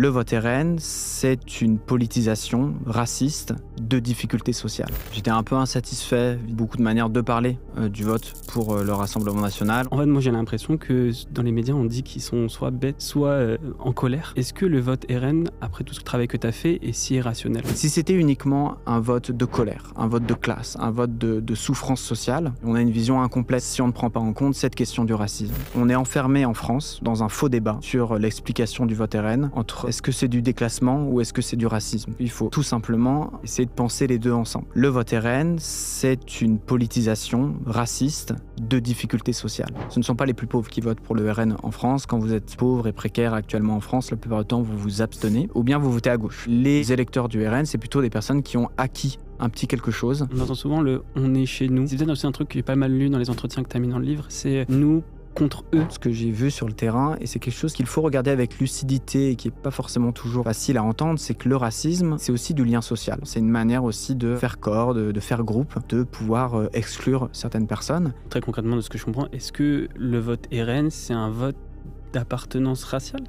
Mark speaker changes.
Speaker 1: Le vote RN, c'est une politisation raciste de difficultés sociales. J'étais un peu insatisfait, beaucoup de manières de parler du vote pour le Rassemblement national.
Speaker 2: En fait, moi j'ai l'impression que dans les médias on dit qu'ils sont soit bêtes, soit en colère. Est-ce que le vote RN, après tout ce travail que tu as fait, est si irrationnel ?
Speaker 1: Si c'était uniquement un vote de colère, un vote de classe, un vote de souffrance sociale, on a une vision incomplète si on ne prend pas en compte cette question du racisme. On est enfermé en France dans un faux débat sur l'explication du vote RN entre est-ce que c'est du déclassement ou est-ce que c'est du racisme. Il faut tout simplement essayer de penser les deux ensemble. Le vote RN, c'est une politisation raciste de difficultés sociales. Ce ne sont pas les plus pauvres qui votent pour le RN en France. Quand vous êtes pauvre et précaire actuellement en France, la plupart du temps, vous vous abstenez ou bien vous votez à gauche. Les électeurs du RN, c'est plutôt des personnes qui ont acquis un petit quelque chose.
Speaker 2: On entend souvent le « on est chez nous ». C'est peut-être aussi un truc que j'ai pas mal lu dans les entretiens que tu as mis dans le livre, c'est « nous ». Contre eux.
Speaker 1: Ce que j'ai vu sur le terrain, et c'est quelque chose qu'il faut regarder avec lucidité et qui n'est pas forcément toujours facile à entendre, c'est que le racisme, c'est aussi du lien social. C'est une manière aussi de faire corps, de faire groupe, de pouvoir exclure certaines personnes.
Speaker 2: Très concrètement, de ce que je comprends, est-ce que le vote RN, c'est un vote d'appartenance raciale ?